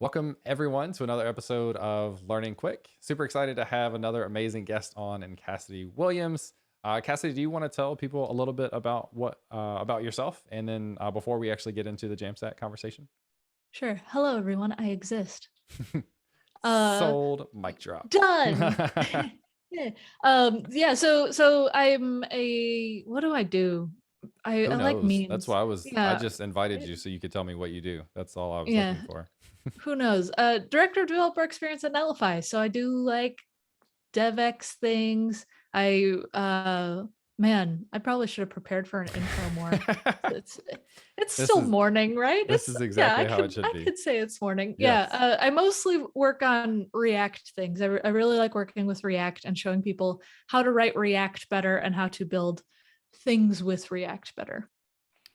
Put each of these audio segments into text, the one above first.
Welcome everyone to another episode of Learning Quick. Super excited to have another amazing guest on in Cassidy Williams. Cassidy, do you want to tell people a little bit about what about yourself, and then before we actually get into the Jamstack conversation? Sure. Hello, everyone. I exist. Uh, Sold. Mic drop. Done. Yeah. Yeah. So I'm a. What do I do? I Who like knows? That's memes. why I Yeah. just invited you so you could tell me what you do. That's all I was Yeah. looking for. Who knows? Director of developer experience at Netlify. So I do like DevX things. Man, I probably should have prepared for an intro more. It's it's this still is morning, right? this It's is yeah, exactly how it should I be. could say it's morning. Yeah, Yes. I mostly work on React things. I really like working with React and showing people how to write React better and how to build things with React better.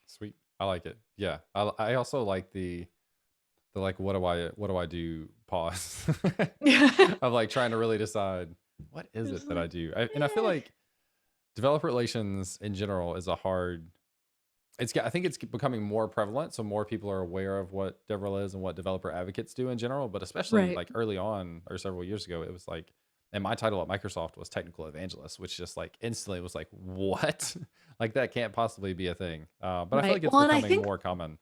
Sweet. I like it. Yeah. I also like the like what do I do pause of like trying to really decide what is It's it that I like, do. And I feel eh. like developer relations in general is a hard I think it's becoming more prevalent, so more people are aware of what DevRel is and what developer advocates do in general, but especially Right. like early on or several years ago it was like, and my title at Microsoft was technical evangelist, which just like instantly was like, what? Like that can't possibly be a thing. But I feel Right. like it's Well, and I becoming think more common.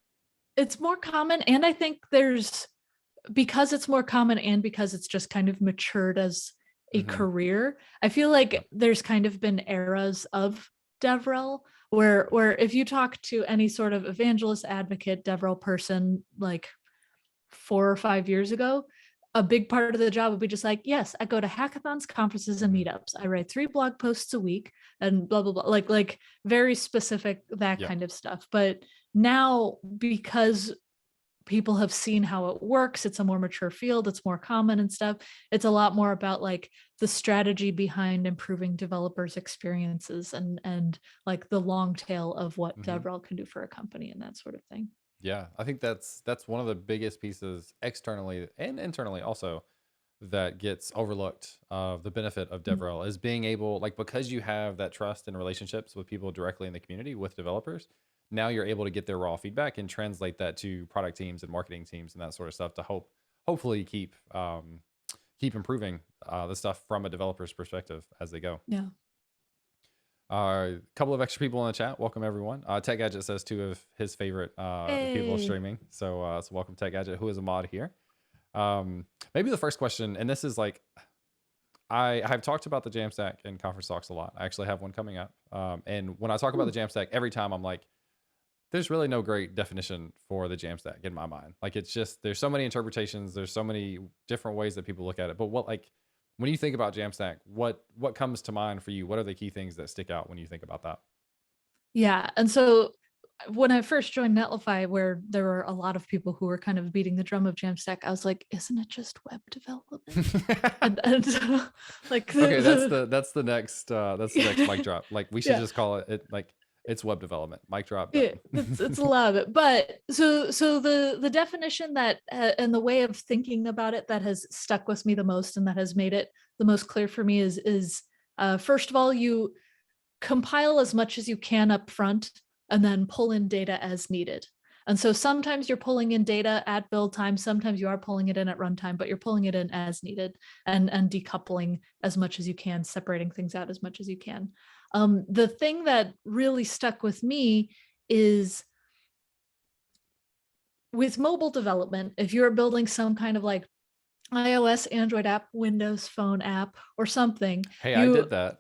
it's more common, and I think there's because it's more common and because it's just kind of matured as a Hmm. career, I feel like there's kind of been eras of DevRel where if you talk to any sort of evangelist advocate DevRel person like 4 or 5 years ago, a big part of the job would be just like, yes, I go to hackathons, conferences, and Hmm. meetups. I write 3 blog posts a week and blah blah blah. Like very specific, that Yeah. kind of stuff. But now because people have seen how it works, it's a more mature field, it's more common and stuff. It's a lot more about like the strategy behind improving developers experiences and like the long tail of what Hmm. DevRel can do for a company and that sort of thing. Yeah, I think that's one of the biggest pieces externally and internally also that gets overlooked of the benefit of Mm. DevRel is being able, like, because you have that trust and relationships with people directly in the community with developers, now you're able to get their raw feedback and translate that to product teams and marketing teams and that sort of stuff to hopefully keep improving the stuff from a developer's perspective as they go. Yeah. A couple of extra people in the chat. Welcome everyone. Tech Gadget says two of his favorite people Hey. streaming. So welcome Tech Gadget, who is a mod here. Maybe the first question, and this is like I've talked about the Jamstack in conference talks a lot. I actually have one coming up. And when I talk about Ooh. the Jamstack, every time I'm like, there's really no great definition for the Jamstack in my mind. Like it's just there's so many interpretations, there's so many different ways that people look at it. But what like when you think about Jamstack, what comes to mind for you? What are the key things that stick out when you think about that? Yeah. And so when I first joined Netlify, where there were a lot of people who were kind of beating the drum of Jamstack, I was like, isn't it just web development? And so, like Okay, that's the next mic the drop. Like we should yeah. just call it like it's web development. Mic drop Yeah, done. it's a lot of it, but so the definition that and the way of thinking about it that has stuck with me the most and that has made it the most clear for me is first of all, you compile as much as you can up front and then pull in data as needed. And so sometimes you're pulling in data at build time, sometimes you are pulling it in at runtime, but you're pulling it in as needed and decoupling as much as you can, separating things out as much as you can. The thing that really stuck with me is with mobile development, if you're building some kind of like iOS, Android app, Windows Phone app, or something, Hey, I you did that.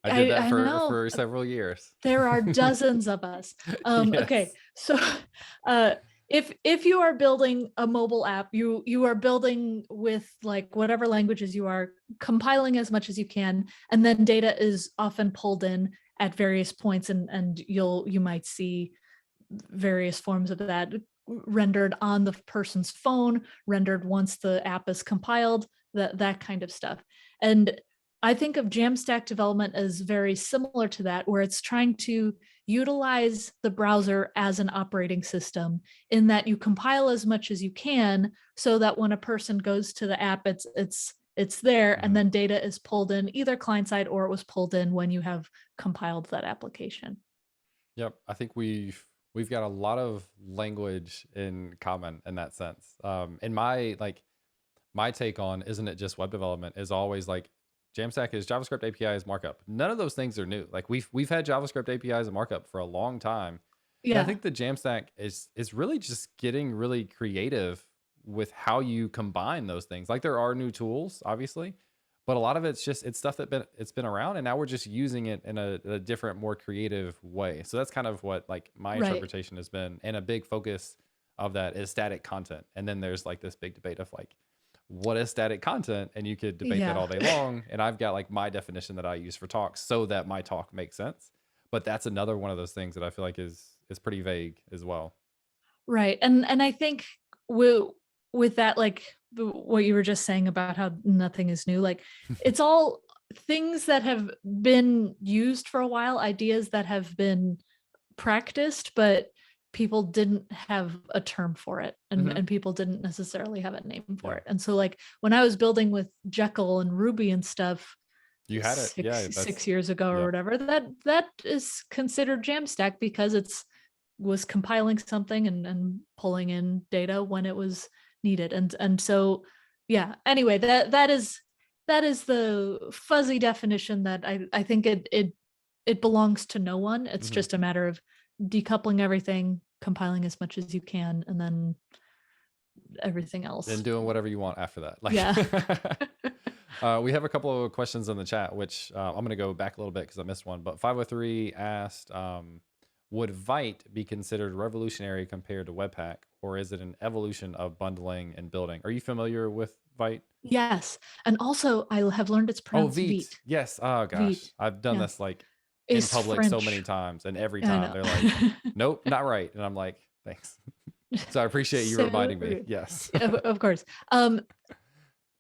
I did that I for know several years. there are dozens of us. Okay, Yes. so uh, if you are building a mobile app, you are building with like whatever languages you are compiling as much as you can, and then data is often pulled in at various points, and you might see various forms of that rendered on the person's phone, rendered once the app is compiled, that kind of stuff. And I think of Jamstack development as very similar to that, where it's trying to utilize the browser as an operating system in that you compile as much as you can so that when a person goes to the app, it's there and Mhm. then data is pulled in either client side or it was pulled in when you have compiled that application. Yep. I think We've got a lot of language in common in that sense. And my take on isn't it just web development is always like Jamstack is JavaScript APIs markup. None of those things are new. Like we've had JavaScript APIs and markup for a long time. And I Yeah. think the Jamstack is really just getting really creative with how you combine those things. Like there are new tools, obviously, but a lot of it's stuff it's been around, and now we're just using it in a different, more creative way. So that's kind of what like my Right. interpretation has been, and a big focus of that is static content. And then there's like this big debate of like what is static content, and you could debate that Yeah. all day long. And I've got like my definition that I use for talks so that my talk makes sense. But that's another one of those things that I feel like is pretty vague as well. Right. And I think with that, like what you were just saying about how nothing is new, like it's all things that have been used for a while, ideas that have been practiced, but people didn't have a term for it, Hmm. and people didn't necessarily have a name for Yeah, it. And so like when I was building with Jekyll and Ruby and stuff you had it. six Yeah, six that's years ago or yeah. whatever, that is considered Jamstack because it's was compiling something and pulling in data when it was needed. And so yeah, anyway, that is the fuzzy definition that I think it belongs to no one. It's Hmm. just a matter of decoupling everything, compiling as much as you can, and then everything And else. doing whatever you want after that. Like, Yeah. we have a couple of questions in the chat, which I'm going to go back a little bit because I missed one. But 503 asked, would Vite be considered revolutionary compared to Webpack, or is it an evolution of bundling and building? Are you familiar with Vite? Yes. And also I have learned it's Oh, pronounced Vite. Vite. Yes. Oh Vite. gosh, I've done Yeah. this like in It's public so many French. times, and every I time know. they're like, "Nope, not right," and I'm like, "Thanks." So I appreciate you So reminding me. rude. Yes. Of course.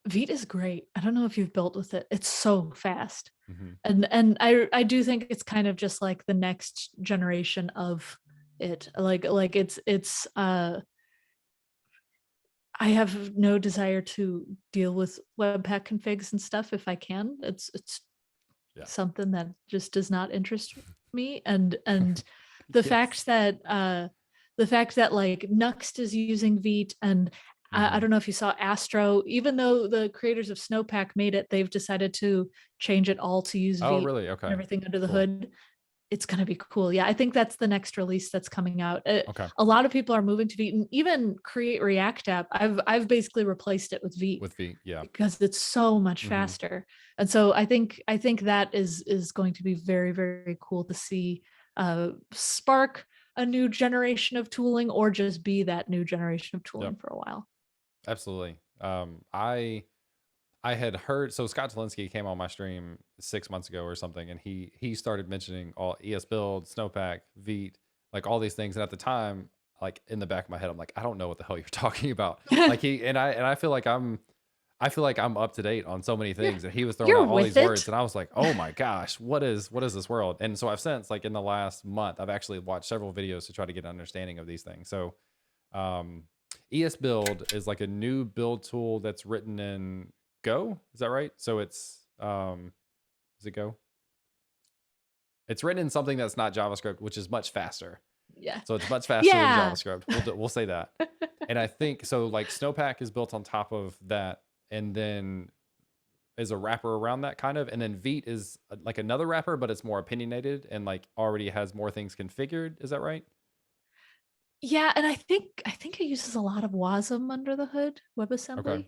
Vite is great. I don't know if you've built with it. It's so fast. Hmm. And I do think it's kind of just like the next generation of it. Like it's I have no desire to deal with Webpack configs and stuff if I can. It's Yeah. something that just does not interest me. And the Yes. fact that like Nuxt is using Vite, and I Hmm. don't know if you saw Astro, even though the creators of Snowpack made it, they've decided to change it all to use Oh, Vite really? and Okay. everything under the Cool. hood. It's going to be cool. Yeah, I think that's the next release that's coming out. Okay. A lot of people are moving to Vite, and even Create React app. I've basically replaced it with Vite With feet. Yeah. because it's so much Hmm. faster. And so I think that is going to be very, very cool to see spark a new generation of tooling, or just be that new generation of Yep. tooling for a while. Absolutely. I had heard, so Scott Talinsky came on my stream 6 months ago or something, and he started mentioning all ES Build, Snowpack, Vite, like all these things. And at the time, like in the back of my head, I'm like, I don't know what the hell you're talking about. Like I feel like I'm up to date on so many you're things, and he was throwing you're out all with these words, it. and I was like, oh my gosh, what is this world? And so I've since, like in the last month, I've actually watched several videos to try to get an understanding of these things. So um, ES Build is like a new build tool that's written in Go. Is that right? So is it Go? It's written in something that's not JavaScript, which is much faster. Yeah. So it's much faster than Yeah. JavaScript. We'll say that. And I think so. Like Snowpack is built on top of that, and then is a wrapper around that kind of, and then Vite is like another wrapper, but it's more opinionated and like already has more things configured. Is that right? Yeah, and I think it uses a lot of WASM under the hood, Okay. WebAssembly. And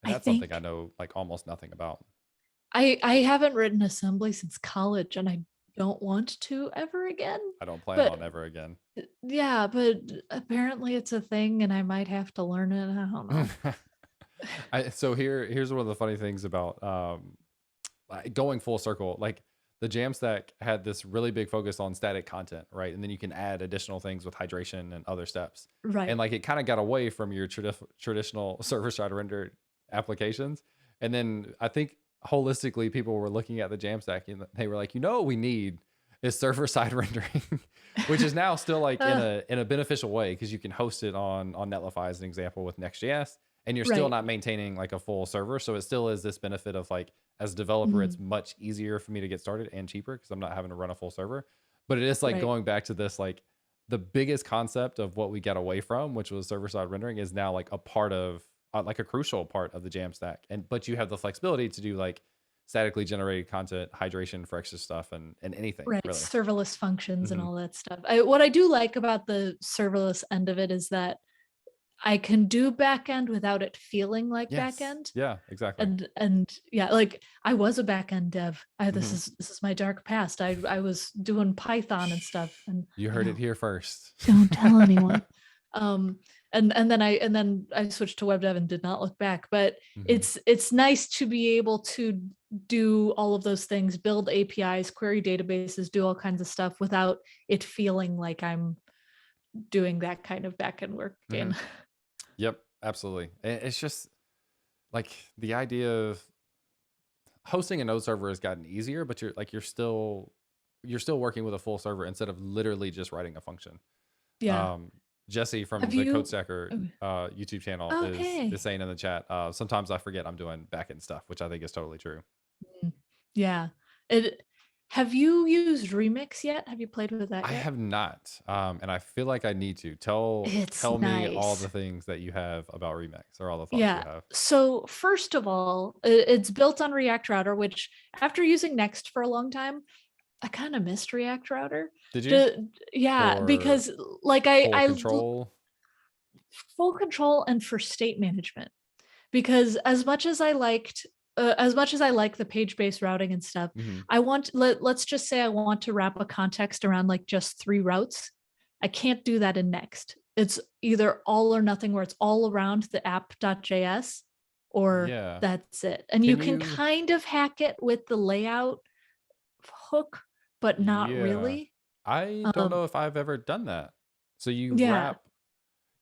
I that's something I think know like almost nothing about. I haven't written assembly since college, and I don't want to ever again. I don't plan on But ever again. yeah, but apparently it's a thing and I might have to learn it. I don't know. So here's one of the funny things about like going full circle. Like the Jamstack had this really big focus on static content, right? And then you can add additional things with hydration and other steps. And Right. like it kind of got away from your traditional server-side rendered applications. And then I think holistically, people were looking at the Jamstack and they were like, what we need is server-side rendering, which is now still like in Uh, a beneficial way because you can host it on Netlify as an example with Next.js, and you're still right. not maintaining like a full server. So it still is this benefit of like, as a developer, it's Mhm. much easier for me to get started and cheaper because I'm not having to run a full server. But it is like Right. going back to this like the biggest concept of what we got away from, which was server-side rendering, is now like a part of like a crucial part of the Jamstack. And but you have the flexibility to do like statically generated content, hydration for extra stuff, and anything Right, really. serverless functions and Hmm. all that stuff. What I do like about the serverless end of it is that I can do backend without it feeling like Yes. backend. Yeah. Exactly. And yeah, like I was a backend dev. This Hmm. is my dark past. I was doing Python and stuff, and You I heard it know, here first. don't tell anyone. Um, and then I switched to web dev and did not look back. But Hmm. it's nice to be able to do all of those things, build APIs, query databases, do all kinds of stuff without it feeling like I'm doing that kind of backend work Hmm. again. Yep. Absolutely. It's just like the idea of hosting a node server has gotten easier, but you're still working with a full server instead of literally just writing a function. Yeah. Um, Jesse from Have the you? CodeStacker YouTube channel is Okay. saying in the chat, sometimes I forget I'm doing backend stuff, which I think is totally true. Mm, yeah. It have you used Remix yet? Have you played with that I yet? have not, and I feel like I need to tell It's tell me all nice. the things that you have about Remix or all the thoughts you Yeah. have. So first of all, it's built on React Router, which after using Next for a long time, I kind of missed React Router. Did you Yeah, for because like full control? full control and for state management. Because as much as I like the page-based routing and stuff, Hmm. let's just say I want to wrap a context around like just 3 routes. I can't do that in Next. It's either all or nothing, where it's all around the app.js, or Yeah. that's it. And you Can can you? kind of hack it with the layout hook, but not Yeah. really. I don't Um, know if I've ever done that. So you yeah, wrap.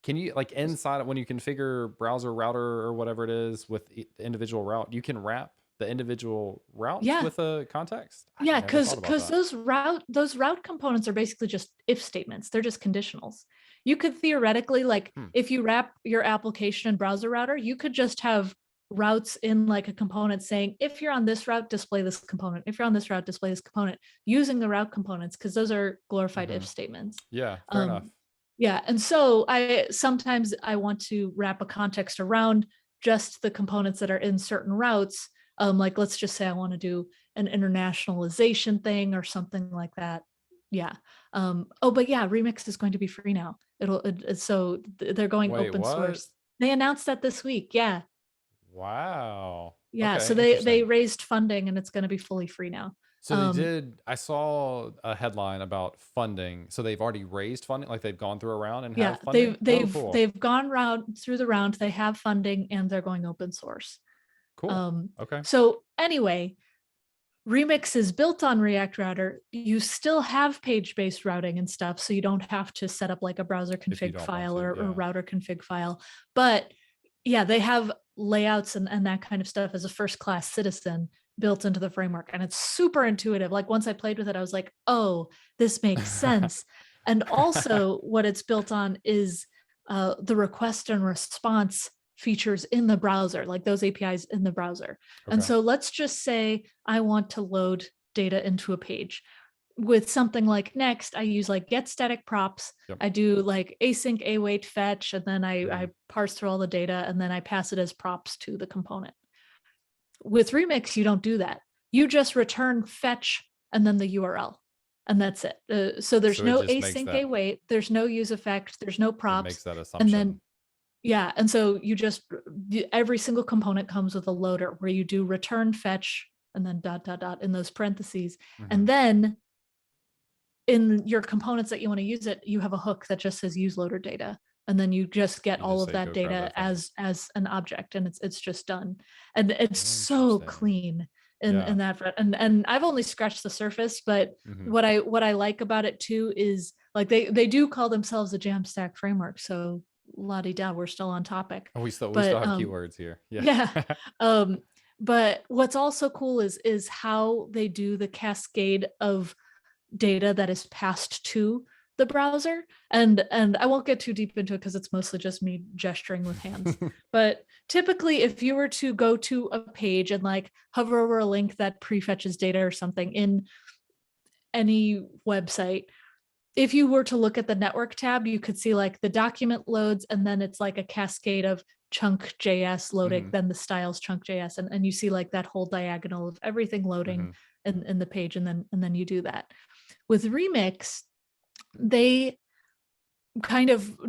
Can you like inside when you configure browser router or whatever it is with the individual route, you can wrap the individual routes yeah. with a context? I've Yeah, never because thought about because that. those route components are basically just if statements. They're just conditionals. You could theoretically, like, Hmm. if you wrap your application in browser router, you could just have routes in like a component saying, if you're on this route, display this component. If you're on this route, display this component, using the route components, because those are glorified Hmm. if statements. Yeah, fair enough. Um, yeah, and so I sometimes I want to wrap a context around just the components that are in certain routes. Like let's just say I want to do an internationalization thing or something like that. Yeah. Oh, but yeah, Remix is going to be free now. They're going Wait, open what? source. They announced that this week. Yeah. Wow. Yeah. So Okay, they interesting. raised funding and it's going to be fully free now. So they Um, did. I saw a headline about funding. So they've already raised funding, like they've gone through a round and yeah, have funding. Oh, cool, they've gone round through the round. They have funding and they're going open source. cool. Okay. So anyway, Remix is built on React Router. You still have page-based routing and stuff, so you don't have to set up like a browser If you config don't want file to, or yeah. router config file. But yeah, they have layouts and that kind of stuff as a first-class citizen built into the framework. And it's super intuitive. Like once I played with it, I was like, oh, this makes sense. And also what it's built on is the request and response features in the browser, like those APIs in the browser. And Okay. so let's just say I want to load data into a page. With something like Next, I use like get static props. Yep. I do like async await fetch, and then I Mhm. parse through all the data, and then I pass it as props to the component. With Remix, you don't do that. You just return fetch and then the URL, and that's it. So there's So it no just makes async that await, there's no use effect, there's no it props, makes that and assumption. then yeah, and so you just every single component comes with a loader where you do return fetch and then dot dot dot in those parentheses, Mhm. and then in your components that you want to use it, you have a hook that just says use loader data, and then you just get You all just of say that go grab data that thing. as an object, and it's just done, and it's so Interesting. clean Yeah. in that front. And I've only scratched the surface, but Mhm. what I like about it too is like they do call themselves a Jamstack framework, so la di da, we're still on topic. Oh, we still But have keywords here. Yeah. yeah. um but what's also cool is how they do the cascade of data that is passed to the browser. And I won't get too deep into it because it's mostly just me gesturing with hands. But typically if you were to go to a page and like hover over a link that prefetches data or something in any website, if you were to look at the network tab, you could see like the document loads, and then it's like a cascade of chunk JS loading, Mm-hmm. then the styles chunk JS, and you see like that whole diagonal of everything loading Mm-hmm. in the page, and then you do that. With Remix, they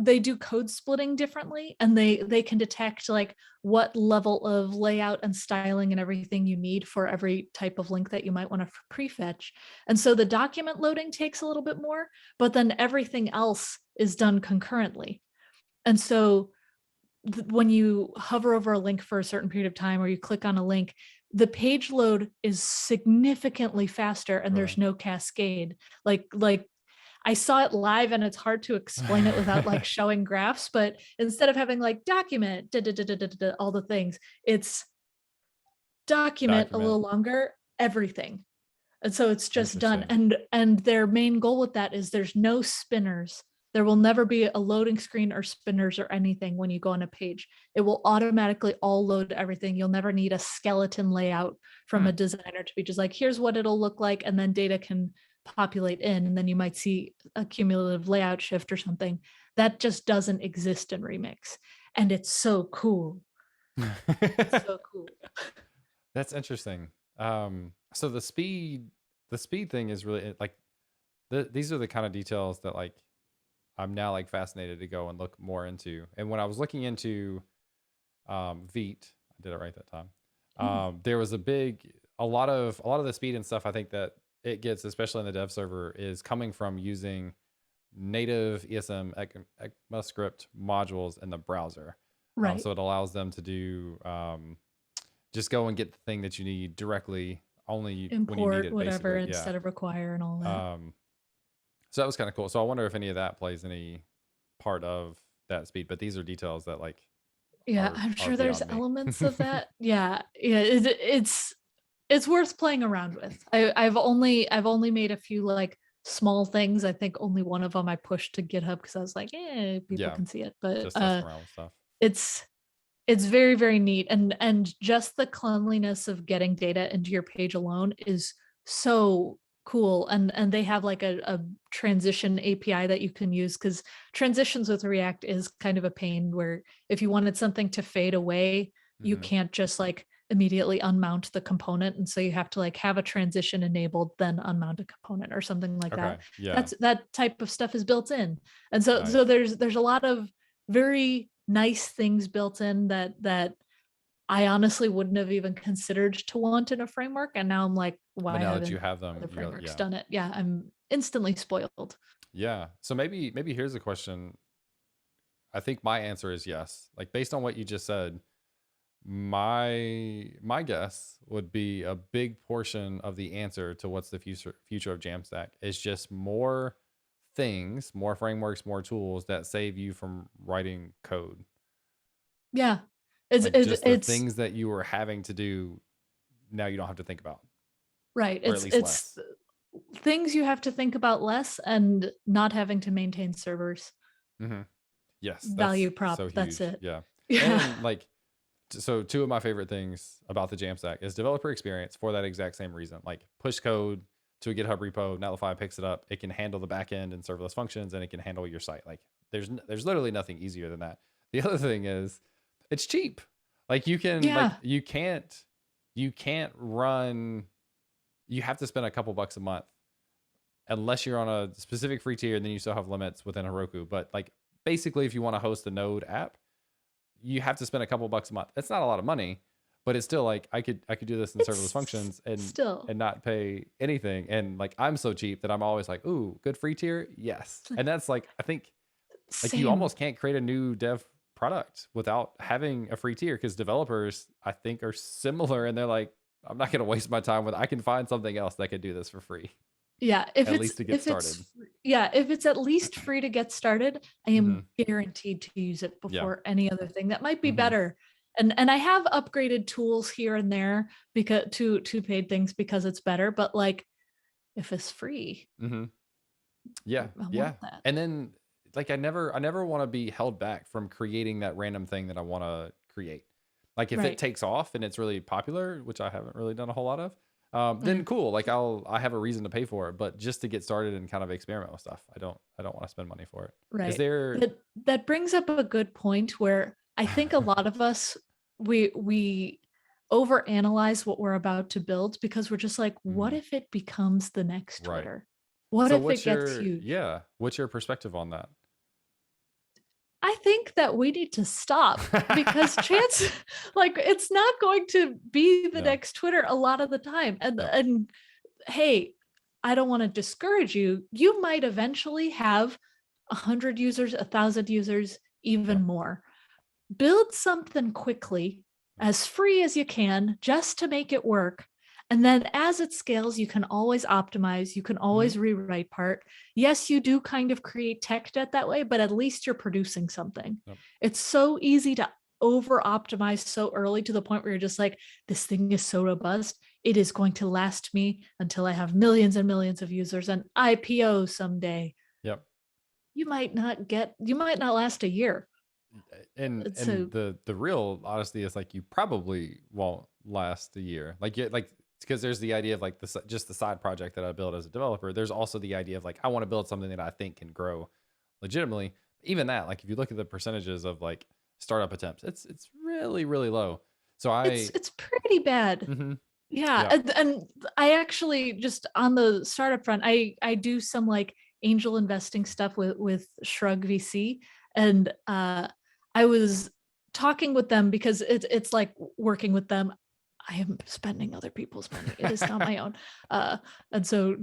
they do code splitting differently, and they can detect like what level of layout and styling and everything you need for every type of link that you might want to prefetch. And so the document loading takes a little bit more, but then everything else is done concurrently. And so when you hover over a link for a certain period of time, or you click on a link, the page load is significantly faster, and there's Really. no cascade. Like I saw it live, and it's hard to explain it without like showing graphs, but instead of having like document, all the things, it's document a Document. little longer, everything. And so it's just done. Interesting. And their main goal with that is there's no spinners. There will never be a loading screen or spinners or anything when you go on a page. It will automatically all load everything. You'll never need a skeleton layout from a designer to be just like, here's what it'll look like, and then data can populate in, and then you might see a cumulative layout shift or something. That just doesn't exist in Remix. And it's so cool. It's so cool. That's interesting. So the speed thing is really like these are the kind of details that like I'm now like fascinated to go and look more into. And when I was looking into Vite, I did it right that time. There was a lot of the speed and stuff I think that it gets, especially in the dev server, is coming from using native ESM ECMAScript modules in the browser. Right. So it allows them to do just go and get the thing that you need directly only when you need Import it, whatever basically. Yeah. instead of require and all that. So that was kind of cool. So I wonder if any of that plays any part of that speed, but these are details that like Yeah, are I'm are sure there's beyond me. elements of that. Yeah, yeah, it's worth playing around with. I've only made a few like small things. I think only one of them I pushed to GitHub because I was like, people Yeah, can see it. But just testing around with stuff. it's it's very, very neat. And just the cleanliness of getting data into your page alone is so cool. And they have like a transition API that you can use, because transitions with React is kind of a pain, where if you wanted something to fade away, you Hmm. can't just like immediately unmount the component. And so you have to like have a transition enabled, then unmount a component or something like Okay. that. Yeah. That type of stuff is built in. And so Nice. there's a lot of very nice things built in that I honestly wouldn't have even considered to want in a framework. And now I'm like, But why now that haven't you have them, other you're frameworks yeah. done it? Yeah, I'm instantly spoiled. Yeah. So maybe here's a question. I think my answer is yes. Like based on what you just said, my guess would be a big portion of the answer to what's the future of Jamstack is just more things, more frameworks, more tools that save you from writing code. Yeah. It's Like it, just the it's things that you were having to do, now you don't have to think about, right. or at least It's less. things you have to think about less, and not having to maintain servers. Hmm. Yes, that's Value so prop. That's huge. it. Yeah. Yeah. And like, so two of my favorite things about the Jamstack is developer experience for that exact same reason. Like push code to a GitHub repo, Netlify picks it up. It can handle the backend and serverless functions, and it can handle your site. Like there's literally nothing easier than that. The other thing is it's cheap. Like Yeah. you can't run, you have to spend a couple bucks a month unless you're on a specific free tier, and then you still have limits within Heroku. But like basically if you want to host a Node app, you have to spend a couple bucks a month. It's not a lot of money, but it's still like I could do this in serverless It's functions and still not pay anything. And like I'm so cheap that I'm always like, ooh, good free tier, yes. it's like And that's like I think like you same. almost can't create a new dev product without having a free tier, because developers I think are similar, and they're like, I'm not gonna waste my time with, I can find something else that could do this for free, Yeah, at least to get started. if it's at least free to get started, I Hmm. am guaranteed to use it Yeah. before any other thing. That might be Hmm. better. And I have upgraded tools here and there because to paid things because it's better, but like if it's free, Hmm. Yeah, I yeah. want that. And then like I never want to be held back from creating that random thing that I want to create. Like if it Right. takes off and it's really popular, which I haven't really done a whole lot of, then cool. Like I have a reason to pay for it, but just to get started and kind of experiment with stuff, I don't want to spend money for it. Is Right. there? That brings up a good point where I think a lot of us we overanalyze what we're about to build because we're just like, what Mhm, if it becomes the next right. Twitter? What So if it gets huge? what's your perspective on that? I think that we need to stop because chance like it's not going to be the Yeah. next Twitter a lot of the time. Yep. And hey, I don't want to discourage you. You might eventually have 100 users, 1,000 users, even Yep. more. Build something quickly, Yep. as free as you can, just to make it work. And then as it scales, you can always optimize, you can Mhm. always rewrite part. Yes, you do kind of create tech debt that way, but at least you're producing something. Yep. It's so easy to over optimize so early to the point where you're just like, this thing is so robust. It is going to last me until I have millions and millions of users and IPO someday. Yep. You might not last a year. And So the real honesty is like you probably won't last a year. Like you like because there's the idea of like just the side project that I built as a developer. There's also the idea of like I want to build something that I think can grow legitimately. Even that, like if you look at the percentages of like startup attempts, it's really low. So it's pretty bad. mhm, Yeah, yeah, and I actually just on the startup front, I do some like angel investing stuff with Shrug VC, and I was talking with them because it's like working with them. I am spending other people's money. It is not my own. Uh, and so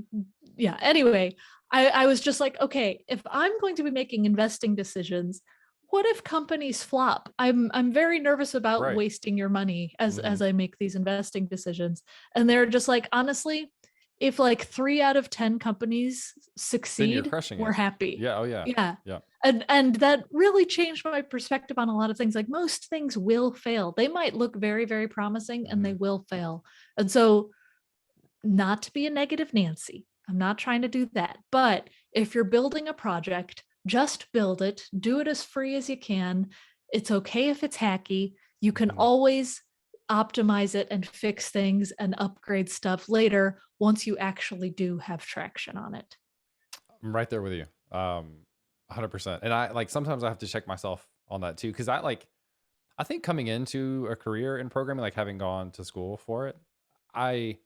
yeah. Anyway, I was just like, okay, if I'm going to be making investing decisions, what if companies flop? I'm very nervous about right. wasting your money Hmm. as I make these investing decisions. And they're just like, honestly, if like 3 out of 10 companies Then you're succeed, crushing we're it. happy. Yeah. Oh yeah. Yeah. Yeah. And that really changed my perspective on a lot of things. Like most things will fail. They might look very, very promising and Hmm. they will fail. And so not to be a negative Nancy. I'm not trying to do that. But if you're building a project, just build it, do it as free as you can. It's okay if it's hacky. You can Hmm. always optimize it and fix things and upgrade stuff later once you actually do have traction on it. I'm right there with you. 100%. And I like sometimes I have to check myself on that too. Cause I think coming into a career in programming, like having gone to school for it, I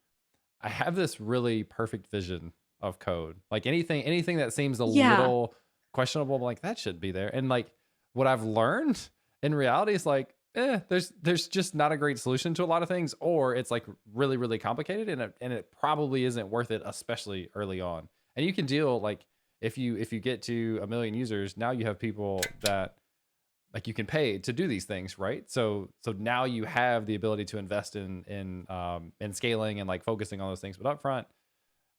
I have this really perfect vision of code. Like anything that seems a Yeah. little questionable, I'm like that should be there. And like what I've learned in reality is like, there's just not a great solution to a lot of things, or it's like really complicated, and it probably isn't worth it, especially early on. And you can deal like if you get to a million users, now you have people that like you can pay to do these things, right? So now you have the ability to invest in scaling and like focusing on those things. But up front,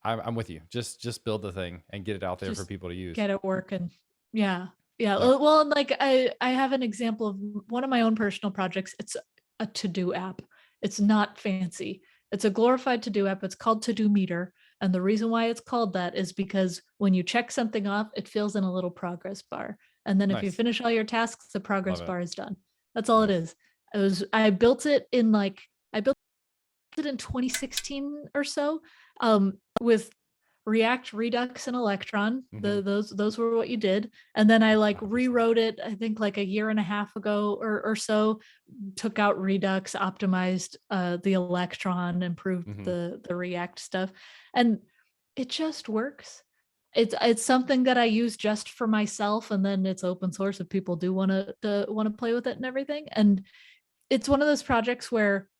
I'm with you. Just build the thing and get it out there for Just people to use. get it working. Yeah. Yeah. Yep. Well, like I have an example of one of my own personal projects. It's a to-do app. It's not fancy. It's a glorified to-do app. It's called To-Do Meter. And the reason why it's called that is because when you check something off, it fills in a little progress bar. And then if you Nice. finish all your tasks, the progress Love it. bar is done. That's all it Nice. is. I built it in like I built it in 2016 or so, with React, Redux, and Electron. Hmm. Those were what you did. And then I like 100%. rewrote it, I think like a year and a half ago or so, took out Redux, optimized the Electron, improved Hmm. the React stuff. And it just works. It's something that I use just for myself, and then it's open source if people do want to play with it and everything. And it's one of those projects where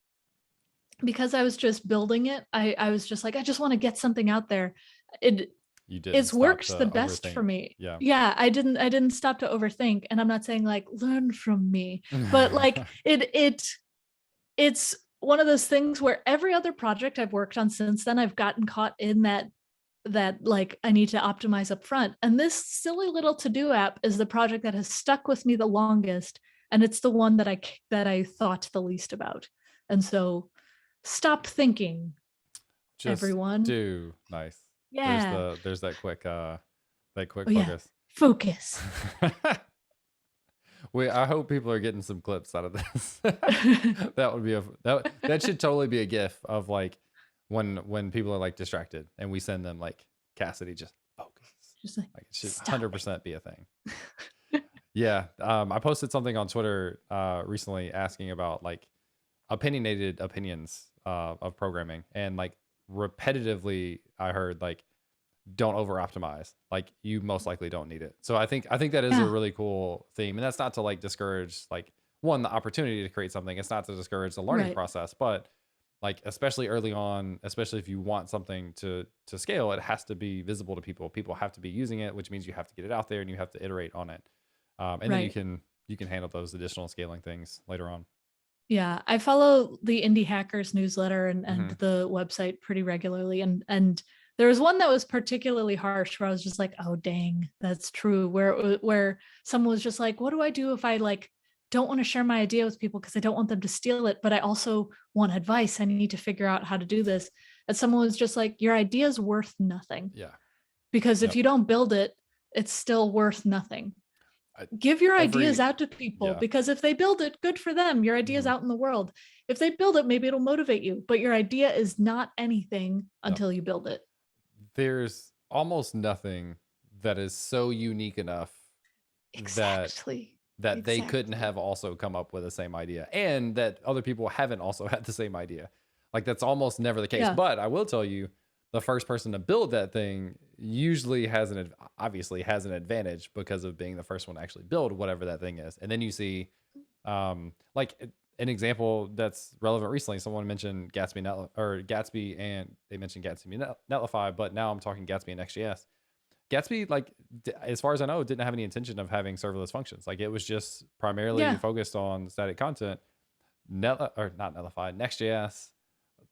because I was just building it, I was just like, I just want to get something out there. It You didn't it's stop works the to best for overthink. me. Yeah. Yeah, I didn't stop to overthink. And I'm not saying like learn from me, but like it's one of those things where every other project I've worked on since then, I've gotten caught in that like I need to optimize up front. And this silly little to-do app is the project that has stuck with me the longest. And it's the one that I thought the least about. And so stop thinking, Just everyone. do. Nice. Yeah. There's that quick Oh yeah. focus. Focus. Wait, I hope people are getting some clips out of this. That would be that should totally be a gif of like when people are like distracted and we send them like, Cassidy, just focus. Just like Like it should stop 100% be a thing. Yeah. I posted something on Twitter recently asking about like opinionated opinions of programming, and like repetitively I heard like, don't over optimize. Like you most likely don't need it. So I think that is a Yeah, really cool theme. And that's not to like discourage like, one, the opportunity to create something. It's not to discourage the learning right, process, but like especially early on, especially if you want something to scale, it has to be visible to people. People have to be using it, which means you have to get it out there and you have to iterate on it. And then right. you can handle those additional scaling things later on. Yeah, I follow the Indie Hackers newsletter and Hmm. the website pretty regularly, and there was one that was particularly harsh where I was just like, oh dang, that's true. Where someone was just like, what do I do if I like don't want to share my idea with people because I don't want them to steal it, but I also want advice. I need to figure out how to do this. And someone was just like, your idea is worth nothing Yeah. because if Yep. you don't build it, it's still worth nothing. I, Give your ideas every out to people Yeah. because if they build it, good for them. Your idea's Hmm. out in the world. If they build it, maybe it'll motivate you, but your idea is not anything Yep. until you build it. There's almost nothing that is so unique enough that Exactly. they couldn't Exactly. have also come up with the same idea, and that other people haven't also had the same idea. Like that's almost never the case. Yeah. But I will tell you, the first person to build that thing usually obviously has an advantage because of being the first one to actually build whatever that thing is. And then you see like an example that's relevant recently. Someone mentioned Gatsby, and they mentioned Gatsby Netlify, but now I'm talking Gatsby and Next.js. Gatsby, like, as far as I know, didn't have any intention of having serverless functions. Like, it was just primarily Yeah. focused on static content. Or not Netlify, Next.js,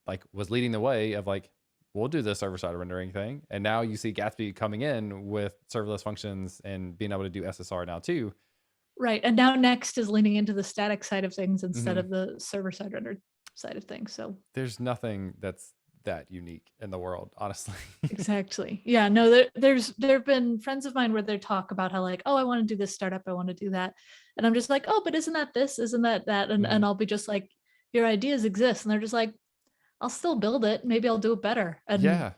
like, was leading the way of like, we'll do the server side rendering thing. And now you see Gatsby coming in with serverless functions and being able to do SSR now too. Right. And now Next is leaning into the static side of things instead Hmm. of the server side rendered side of things. So There's nothing that's that unique in the world, honestly. exactly. Yeah, no, there have been friends of mine where they talk about how like, oh, I want to do this startup, I want to do that. And I'm just like, oh, but isn't that this? Isn't that that? Hmm. And I'll be just like, your ideas exist. And they're just like, I'll still build it. Maybe I'll do it better. And Yeah.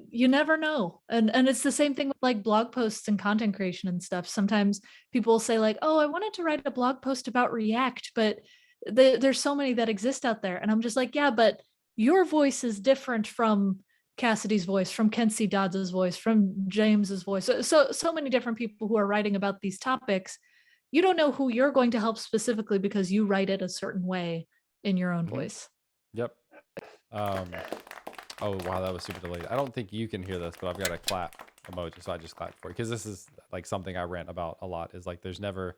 you never know. And it's the same thing with like blog posts and content creation and stuff. Sometimes people will say like, oh, I wanted to write a blog post about React, but there's so many that exist out there. And I'm just like, yeah, but your voice is different from Cassidy's voice, from Kenzie Dodds's voice, from James's voice. So many different people who are writing about these topics. You don't know who you're going to help specifically because you write it a certain way in your own Hmm. voice. Yep. Um, oh, wow, that was super delayed. I don't think you can hear this, but I've got a clap emoji, so I just clapped for it because this is like something I rant about a lot. Is like there's never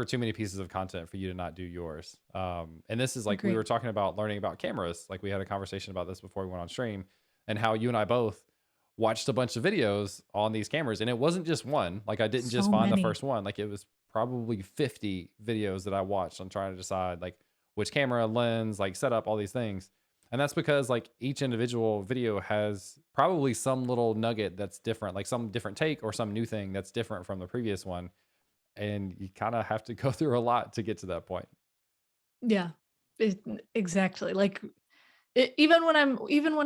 too many pieces of content for you to not do yours. And this is like we were Agree. talking about learning about cameras. Like we had a conversation about this before we went on stream, and how you and I both watched a bunch of videos on these cameras, and it wasn't just one. Like I didn't just So find the many. first one. Like it was probably 50 videos that I watched on trying to decide like which camera, lens, like setup, all these things. And that's because like each individual video has probably some little nugget that's different, like some different take or some new thing that's different from the previous one. And you kind of have to go through a lot to get to that point. Yeah, exactly. Like even when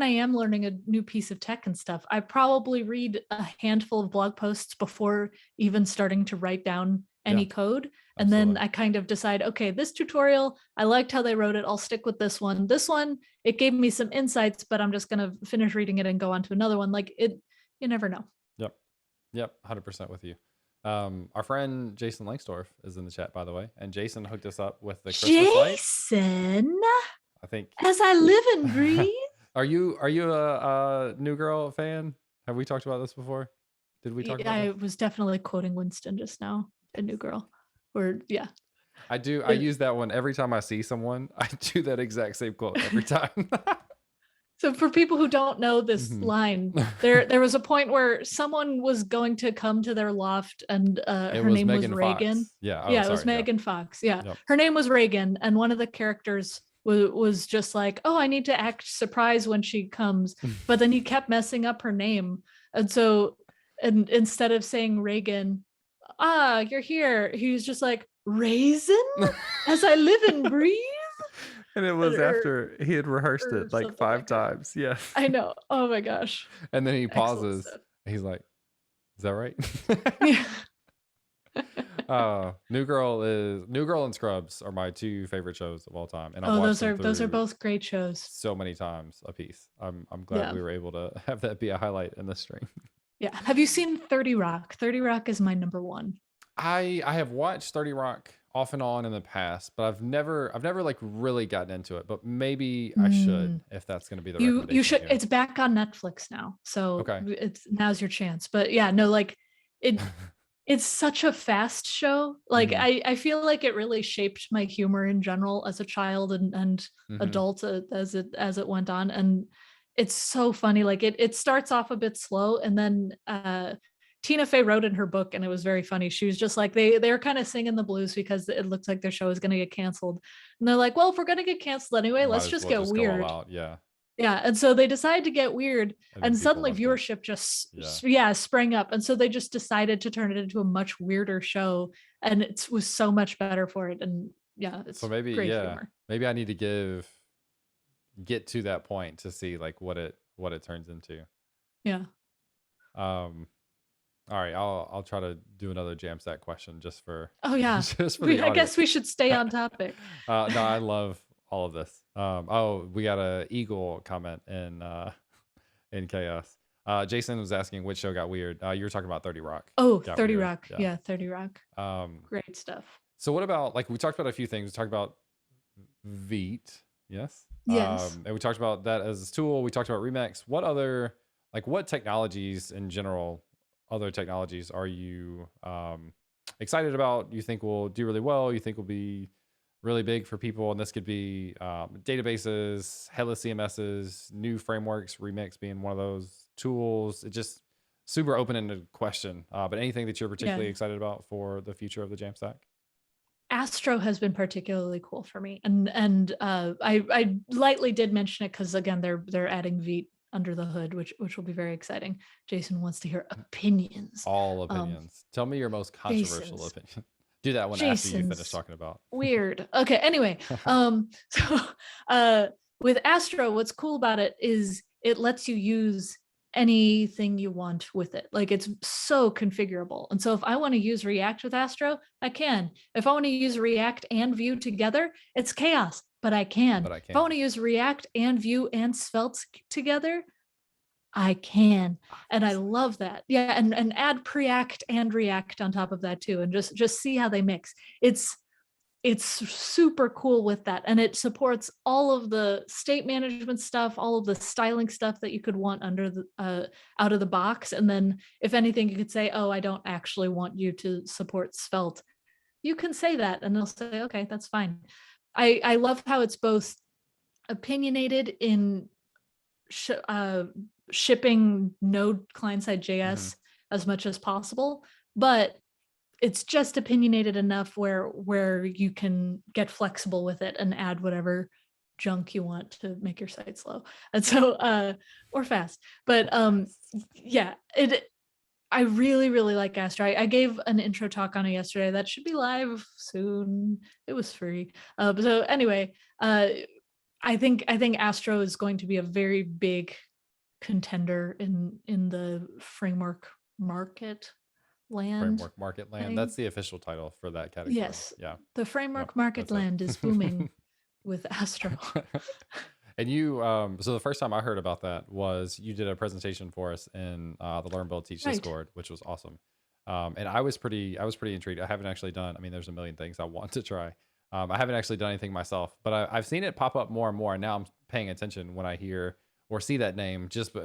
I am learning a new piece of tech and stuff, I probably read a handful of blog posts before even starting to write down Yeah, any code. And then absolutely. I kind of decide, okay, this tutorial, I liked how they wrote it. I'll stick with this one. This one, it gave me some insights, but I'm just going to finish reading it and go on to another one. Like you never know. Yep. Yep. 100% with you. Our friend Jason Langsdorff is in the chat, by the way. And Jason hooked us up with the Christmas lights. Jason, I think. as I live and breathe. Are you a New Girl fan? Have we talked about this before? Did we talk Yeah, about I this? was definitely quoting Winston just now, a new girl. Or yeah. I do. I It, use that one every time I see someone. I do that exact same quote every time. so for people who don't know this Hmm. line, there was a point where someone was going to come to their loft and It her was name was Megan Reagan. Fox. Yeah. Oh, Yeah, it was sorry. Yeah. Megan Fox. Yeah. Yep. Her name was Reagan and one of the characters was just like, "Oh, I need to act surprised when she comes." But then he kept messing up her name. And so and instead of saying Reagan, you're here, he was just like, "Raisin? As I live and breathe?" And it was or, after he had rehearsed or it like something 5 like that. times. Yes. I know. Oh my gosh. And then he Excellent pauses. stuff. He's like, "Is that right?" Yeah. New Girl and Scrubs are my 2 favorite shows of all time, and I've Oh, watched those them are through both great shows. so many times a piece. I'm glad Yeah. we were able to have that be a highlight in the stream. Yeah. Have you seen 30 Rock? 30 Rock is my number one. I have watched 30 Rock off and on in the past, but I've never like really gotten into it, but maybe I should Mm. if that's going to be the You recommendation should, here. it's back on Netflix now. So Okay. it's now's your chance. But yeah, no, like it it's such a fast show. Like Mhm. I feel like it really shaped my humor in general as a child and Mhm. adult as it went on. And it's so funny. Like it starts off a bit slow, and then Tina Fey wrote in her book, and it was very funny. She was just like they're kind of singing the blues because it looks like their show is going to get canceled, and they're like, well, if we're going to get canceled anyway, Might let's as just well get just go all weird. out. Yeah. Yeah, and so they decided to get weird, And then and people suddenly loved it. viewership just Yeah. yeah sprang up, and so they just decided to turn it into a much weirder show, and it was so much better for it. And yeah, So it's maybe, great yeah, humor. maybe I need to get to that point to see like what it turns into. Yeah. Um, all right, I'll try to do another Jamstack question just for Oh yeah. just for the I guess audience. we should stay on topic. No, I love all of this. Oh, we got a Eagle comment in chaos. Jason was asking which show got weird. You were talking about 30 Rock. Oh, Got 30 weird. Rock. Yeah. Yeah, 30 Rock. Um, Great stuff. so what about like we talked about a few things. We talked about Vite, yes. Yes. And we talked about that as a tool. We talked about Remix. What other like what technologies in general, other technologies are you excited about? You think will do really well? You think will be really big for people? And this could be databases, headless CMSs, new frameworks, Remix being one of those tools. It just super open-ended question. But anything that you're Yeah. particularly excited about for the future of the Jamstack? Astro has been particularly cool for me, and I lightly did mention it because again they're adding Vite under the hood, which will be very exciting. Jason wants to hear opinions. All opinions. Tell me your most controversial Jason's opinion. Do that one after you finish Jason's talking about. weird. Okay, anyway, so with Astro, what's cool about it is it lets you use anything you want with it. Like it's so configurable. And so if I want to use React with Astro, I can. If I want to use React and Vue together, it's chaos, but I can. But I If I want can. to use React and Vue and Svelte together, I can. And I love that. Yeah, and add Preact and React on top of that too, and just see how they mix. It's super cool with that, and it supports all of the state management stuff, all of the styling stuff that you could want under the out of the box. And then if anything, you could say, oh, I don't actually want you to support Svelte. You can say that and they'll say, okay, that's fine. I love how it's both opinionated in shipping node client-side Mhm. JS as much as possible, but it's just opinionated enough where you can get flexible with it and add whatever junk you want to make your site slow. And so or fast. But yeah, I really, really like Astro. I gave an intro talk on it yesterday. That should be live soon. It was free. So anyway, I think Astro is going to be a very big contender in the framework market land. Framework market land. thing. That's the official title for that category. Yes, Yeah. the framework Yep, market that's it. land is booming with Astro. And you, so the first time I heard about that was you did a presentation for us in the Learn Build Teach Right. Discord, which was awesome. And I was pretty intrigued. I haven't actually done. I mean, there's a million things I want to try. I haven't actually done anything myself, but I've seen it pop up more and more. And now I'm paying attention when I hear or see that name just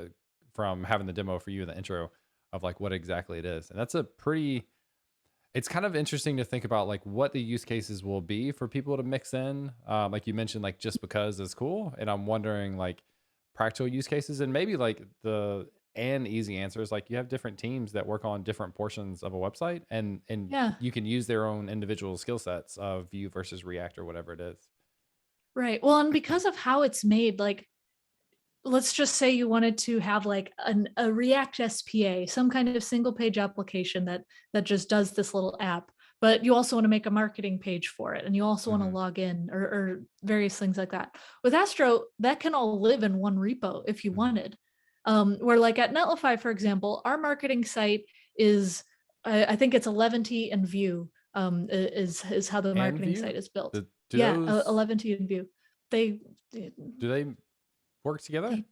from having the demo for you in the intro of like what exactly it is. And that's a pretty. It's kind of interesting to think about like what the use cases will be for people to mix in. Like you mentioned, like just because is cool. And I'm wondering like practical use cases and maybe like and easy answers. Like you have different teams that work on different portions of a website and Yeah, you can use their own individual skill sets of Vue versus React or whatever it is. right. Well, and because of how it's made, like let's just say you wanted to have like a React SPA, some kind of single page application that just does this little app. but you also want to make a marketing page for it, and you also want to Mhm. log in, or various things like that. With Astro, that can all live in one repo if you Mhm. wanted. Where like at Netlify, for example, our marketing site is, I think it's 11t and Vue, is how the And marketing Vue? site is built. Do Yeah, those 11t and Vue. They, do they work together? they,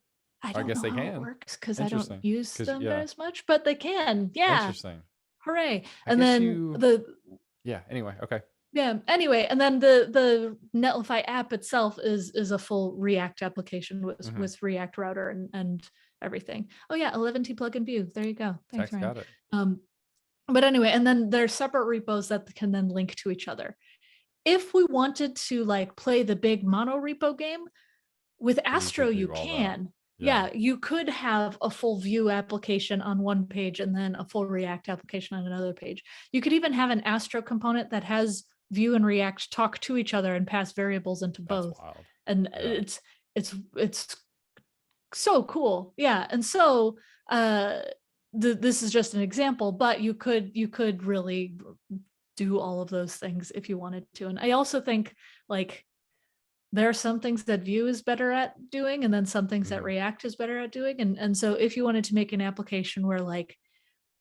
I I don't guess know they how it can. works because I don't Interesting. use Because them yeah, as much, but they can. Yeah, interesting. hooray! I And guess then you yeah, anyway, okay. yeah, anyway, and then the Netlify app itself is a full React application Mhm. with React router and everything. Oh yeah, 11t plugin Vue. There you go. Thanks, Tech's Ryan. got it. But anyway, and then there's separate repos that can then link to each other. If we wanted to like play the big mono repo game, with We Astro, could you do all that. can. Yeah. Yeah, you could have a full Vue application on one page and then a full React application on another page. You could even have an Astro component that has Vue and React talk to each other and pass variables into That's both. wild. And Yeah. it's so cool. Yeah. And so this is just an example, but you could really do all of those things if you wanted to. And I also think like there are some things that Vue is better at doing, and then some things that Mhm. React is better at doing. And so if you wanted to make an application where like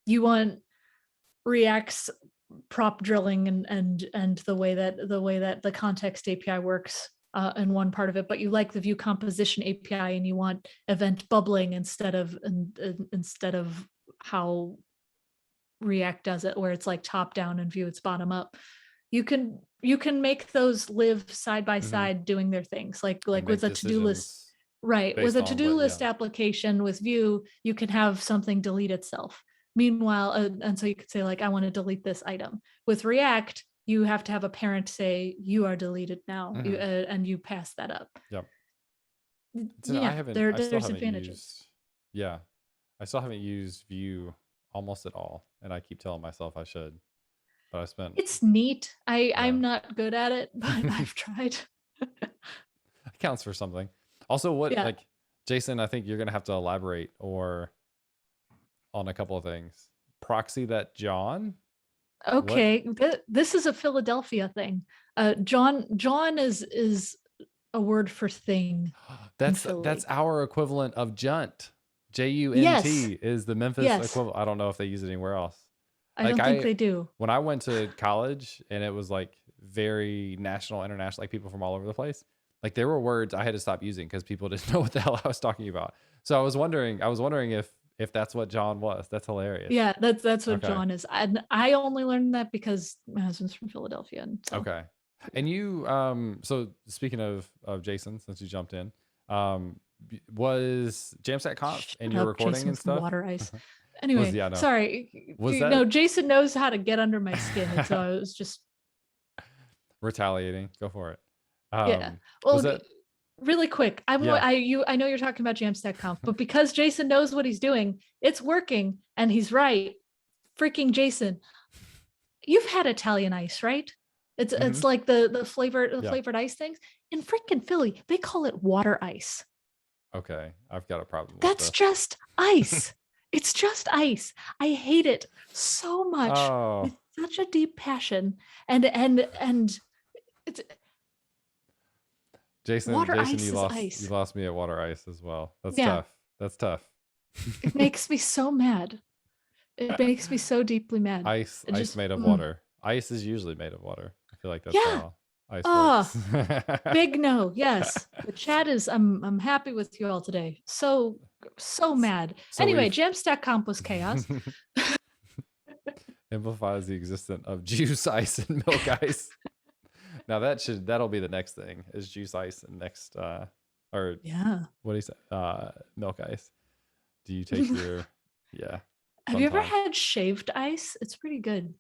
you want React's prop drilling and the way that the context API works in one part of it, but you like the Vue composition API and you want event bubbling instead of how React does it, where it's like top down and Vue it's bottom up. You can make those live side by Mhm. side doing their things, And like make with a to-do list. decisions Right, with based a on to-do what list yeah. application with Vue, you can have something delete itself. Meanwhile, and so you could say like, I want to delete this item. With React, you have to have a parent say you are deleted now, Mhm. and you pass that up. Yep. So Yeah, I still there's haven't advantages. used yeah. I still haven't used Vue almost at all, and I keep telling myself I should, but I spent It's neat. yeah. I'm not good at it, but I've tried. It counts for something. Also, what Yeah. like Jason, I think you're gonna have to elaborate or on a couple of things. Proxy that John? What? Okay, this is a Philadelphia thing. John is a word for thing in That's Philly. our equivalent of Junt. Yes, Junt is the Memphis yes. equivalent. I don't know if they use it anywhere else. I Like don't think they do. when I went to college and it was like very national, international, like people from all over the place. Like there were words I had to stop using because people didn't know what the hell I was talking about. So I was wondering if that's what John was. That's hilarious. Yeah, that's what Okay. John is. And I only learned that because my husband's from Philadelphia, and so Okay. And you so speaking of Jason, since you jumped in, was Jamstack Conf and shut your up, recording Jason and from stuff? Water Ice. Was Anyway, yeah, no. sorry. Was No, that Jason knows how to get under my skin, and so I was just retaliating? Go for it. yeah. Was Well, that really quick, yeah. I know you're talking about Jamstack Conf, but because Jason knows what he's doing, it's working, and he's right. Freaking Jason, you've had Italian ice, right? Hmm. It's like the Yeah. flavored ice things in freaking Philly. They call it water ice. Okay. I've got a problem with That's this. just ice. It's just ice. I hate it so much Oh, with such a deep passion. And it's water Jason, ice is you ice. lost me at water ice as well. That's Yeah, tough. That's tough. it makes me so mad. It makes me so deeply mad. It Ice just made of water. Ice is usually made of water. I feel like that's yeah. how ice Oh, works. big no. Yes. The chat is I'm happy with you all today. So mad. So Anyway, we've Jamstack Comp was chaos. amplifies the existence of juice ice and milk ice. Now that'll be the next thing is juice ice and next or Yeah. what do you say? Milk ice. Do you take your yeah, Have fun you ever times. had shaved ice? It's pretty good.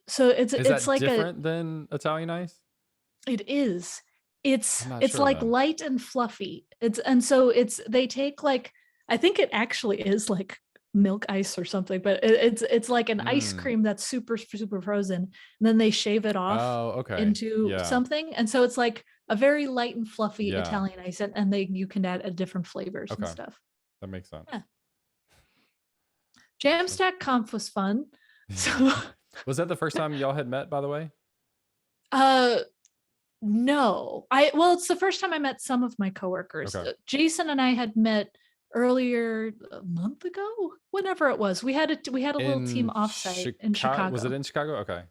So Is it's that like a different than Italian ice? it is. I'm not It's sure like then. light and fluffy. It's they take like I think it actually is like milk ice or something, but it's like an ice Mm. cream that's super frozen, and then they shave it off Oh, okay. into Yeah. something, and so it's like a very light and fluffy Yeah. Italian ice, and they you can add different flavors and Okay. stuff. That makes sense. Yeah. So Jamstack Conf was fun. So Was that the first time y'all had met, by the way? Uh, no, well, it's the first time I met some of my coworkers. Okay. Jason and I had met earlier a month ago, whenever it was. We had a little team In offsite in Chicago, was it Chicago. in Chicago? Okay,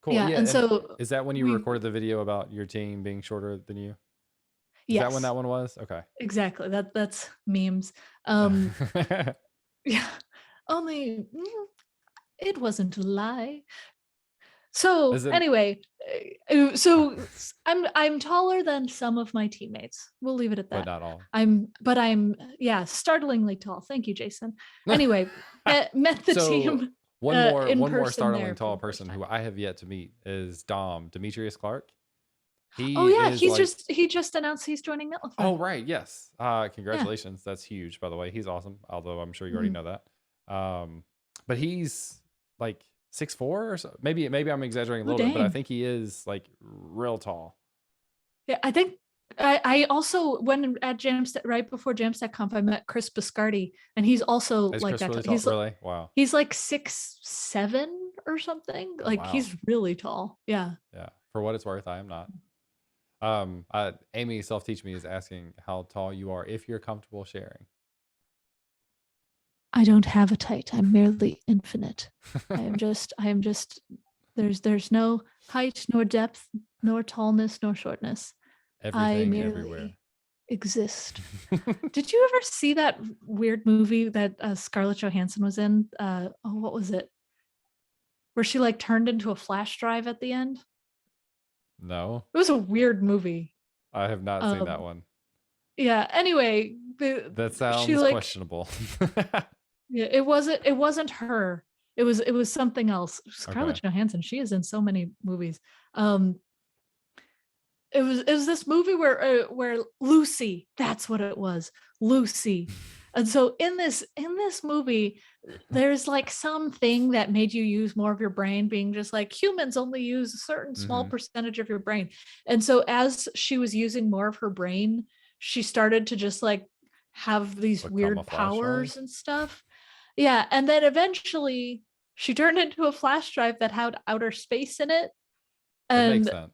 cool. Yeah, Yeah, and and so is that when you we recorded the video about your team being shorter than you? Is that when yes, that one was? Okay. exactly. That's memes. Um, yeah, only it wasn't a lie. So Isn't anyway, I'm taller than some of my teammates. We'll leave it at but that. not all. I'm yeah, startlingly tall. Thank you, Jason. Anyway, met the So team in one more person startling there for tall the first person time. who I have yet to meet is Demetrius Clark. Oh He yeah, is like, he just announced he's joining oh Netlify. right, yes. Yeah. Congratulations. That's huge, by the way. He's awesome. Although I'm sure you already Mhm. know that. But he's like 6'4" or so. Maybe I'm exaggerating a Oh little bit, but I dang. think he is like real tall. Yeah, I think I also when at Jamstack right before Jamstack Conf I met Chris Biscardi and he's also Is like Chris that. really tall? Really? Wow. He's like 6'7" or something. Oh Like wow. he's really tall. Yeah. Yeah. For what it's worth, I am not. Amy Self Teach Me is asking how tall you are if you're comfortable sharing. I don't have a height. I'm merely infinite. I am just there's no height, nor depth, nor tallness, nor shortness. I Everything, everywhere. merely exist. Did you ever see that weird movie that Scarlett Johansson was in? Oh, what was it? Where she like turned into a flash drive at the end? No, It was a weird movie. I have not seen that Um, one. yeah. Anyway, That she sounds like questionable. yeah, it wasn't her. It was something else. Okay. Scarlett Johansson. She is in so many movies. Um, it was this movie where Lucy. That's what it was. Lucy. And so in this movie, there's like something that made you use more of your brain, being just like humans only use a certain small Mm-hmm. percentage of your brain. And so as she was using more of her brain, she started to just like have these Become a weird flash drive? powers and stuff. Yeah. And then eventually she turned into a flash drive that had outer space in it. That makes And sense.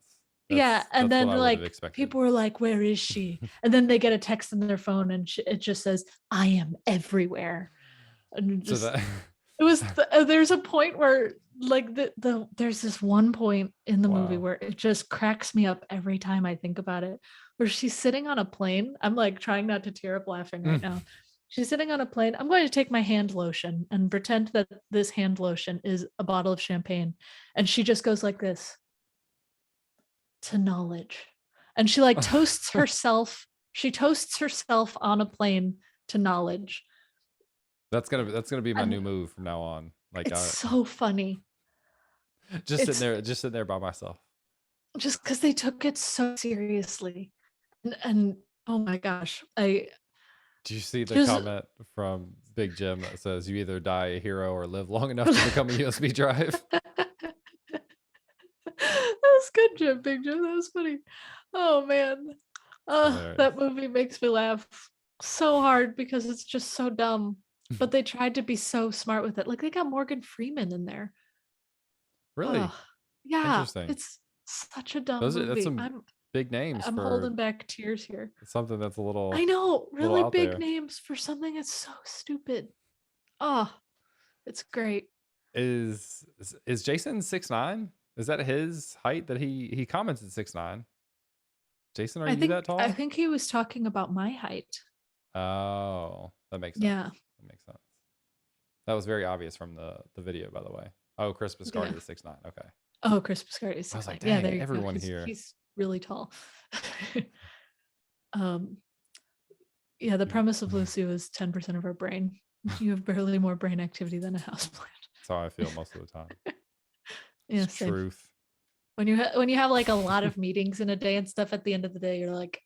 yeah, and That's what then I would have like expected. people were like, "Where is she?" And then they get a text on their phone, and it just says, "I am everywhere." And So just that it was there's a point where like there's this one point in the movie wow. where it just cracks me up every time I think about it. Where she's sitting on a plane. I'm like trying not to tear up laughing right now. She's sitting on a plane. I'm going to take my hand lotion and pretend that this hand lotion is a bottle of champagne, and she just goes like this to knowledge. And she like toasts herself. She toasts herself on a plane to knowledge. That's gonna be my And new move from now on. Like it's I so funny. It's just sitting there by myself. just because they took it so seriously. And oh my gosh, I Do you see the just comment from Big Jim that says you either die a hero or live long enough to become a USB drive? that was good, Jim. Big Jim. That was funny. Oh man. Hilarious. That movie makes me laugh so hard because it's just so dumb. But they tried to be so smart with it. Like they got Morgan Freeman in there. Really Oh, yeah, interesting. it's such a dumb That's movie. some big names I'm for holding back tears here. something that's a I know, little really out big there. names for something that's so stupid. Oh, it's great. Is Jason 6'9"? Is that his height that he comments at 6'9"? Jason, are you that I tall? think he was talking about my height. Oh, that makes sense. Yeah, That makes sense. That was very obvious from the video, by the way. Oh, Chris yeah. Biscardi is 6'9". Okay. Oh, Chris Biscardi is I was 6'9". like, Yeah, dang, there you go. everyone here. He's really tall. um, yeah, the premise of Lucy was 10% of our brain. You have barely more brain activity than a houseplant. That's how I feel most of the time. Yeah, It's same. truth. When you have like a lot of meetings in a day and stuff, at the end of the day, you're like,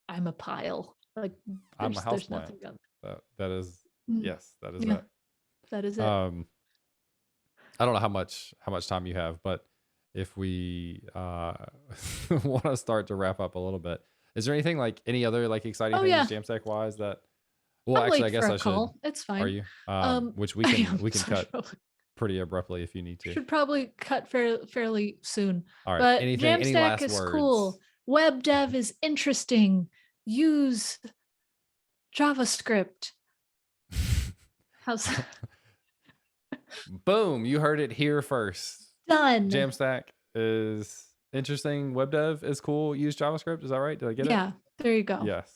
I'm a pile. Like I'm a there's houseplant. nothing done. That is Mm, yes, that is yeah, it. that is it. I don't know how much time you have, but if we want to start to wrap up a little bit, is there anything like any other like exciting Oh things yeah, Jamstack wise that well I'm actually I late for guess a I should call. It's are fine. you? Which I am we can sorry. cut pretty abruptly if you need to. Should probably cut fairly soon. All right. But Anything? Any Jamstack last is words? cool. Web dev is interesting. Use JavaScript. How's that? Boom! You heard it here first. Done. Jamstack is interesting. Web dev is cool. Use JavaScript. Is that right? Did I get it? Yeah, there you go. Yes.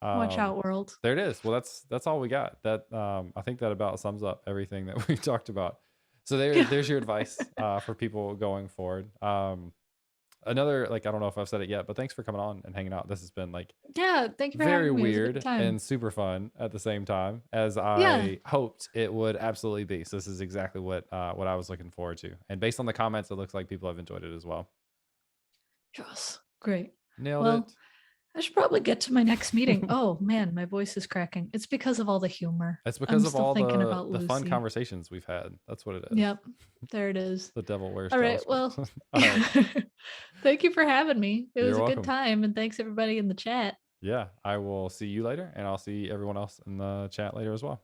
Watch out, world. There it is. Well, that's all we got. That I think that about sums up everything that we talked about. So there's your advice for people going forward. Another, like, I don't know if I've said it yet, but thanks for coming on and hanging out. This has been like Yeah, thank you for very having me. It was a good weird time. and super fun at the same time, as I Yeah. hoped it would absolutely be. So this is exactly what I was looking forward to. And based on the comments, it looks like people have enjoyed it as well. Yes, great. Nailed Well, it. I should probably get to my next meeting. Oh man, my voice is cracking. It's because of all the humor. It's because I'm of still all thinking about the fun Lucy. conversations we've had. That's what it is. Yep, there it is. The devil wears All right, JavaScript. well, All right. thank you for having me. It was You're a welcome. good time, and thanks everybody in the chat. Yeah, I will see you later, and I'll see everyone else in the chat later as well.